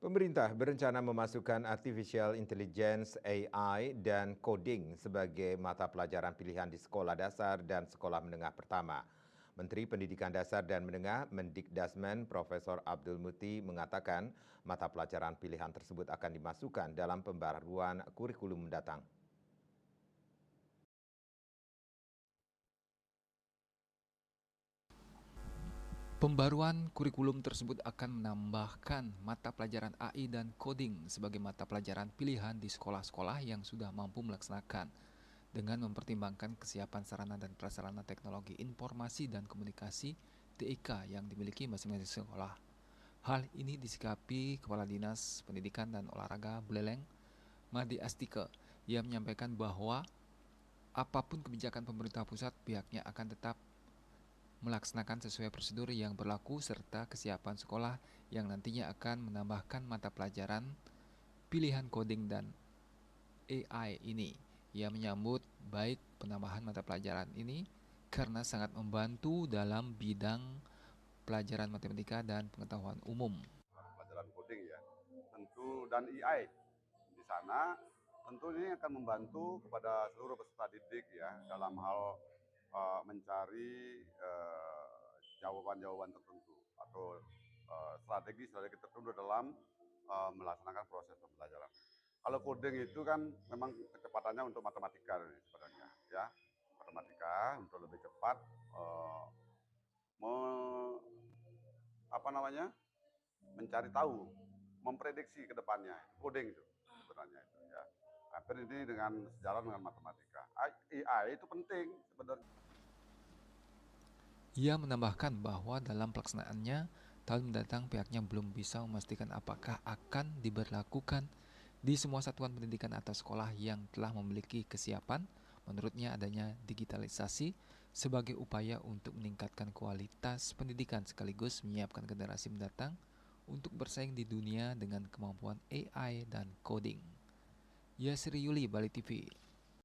Pemerintah berencana memasukkan Artificial Intelligence (AI) dan coding sebagai mata pelajaran pilihan di sekolah dasar dan sekolah menengah pertama. Menteri Pendidikan Dasar dan Menengah Mendikdasmen Profesor Abdul Muti mengatakan mata pelajaran pilihan tersebut akan dimasukkan dalam pembaruan kurikulum mendatang. Pembaruan kurikulum tersebut akan menambahkan mata pelajaran AI dan coding sebagai mata pelajaran pilihan di sekolah-sekolah yang sudah mampu melaksanakan, dengan mempertimbangkan kesiapan sarana dan prasarana teknologi informasi dan komunikasi (TIK) yang dimiliki masing-masing sekolah. Hal ini disikapi Kepala Dinas Pendidikan dan Olahraga Buleleng, Madi Astike, yang menyampaikan bahwa apapun kebijakan pemerintah pusat, pihaknya akan tetap melaksanakan sesuai prosedur yang berlaku serta kesiapan sekolah yang nantinya akan menambahkan mata pelajaran pilihan coding dan AI ini. Ia menyambut baik penambahan mata pelajaran ini karena sangat membantu dalam bidang pelajaran matematika dan pengetahuan umum. Pelajaran coding ya, tentu dan AI di sana tentu ini akan membantu kepada seluruh peserta didik ya dalam hal mencari jawaban-jawaban tertentu atau strategi-strategi tertentu dalam melaksanakan proses pembelajaran. Kalau coding itu kan memang kecepatannya untuk matematika sebenarnya ya, matematika untuk lebih cepat me, apa namanya mencari tahu, memprediksi ke depannya, coding itu sebenarnya itu ya. Hampir ini dengan sejalan dengan matematika. AI itu penting sebenarnya. Ia menambahkan bahwa dalam pelaksanaannya, tahun mendatang pihaknya belum bisa memastikan apakah akan diberlakukan di semua satuan pendidikan atau sekolah yang telah memiliki kesiapan. Menurutnya adanya digitalisasi sebagai upaya untuk meningkatkan kualitas pendidikan sekaligus menyiapkan generasi mendatang untuk bersaing di dunia dengan kemampuan AI dan coding. Yasri Yuli, Bali TV.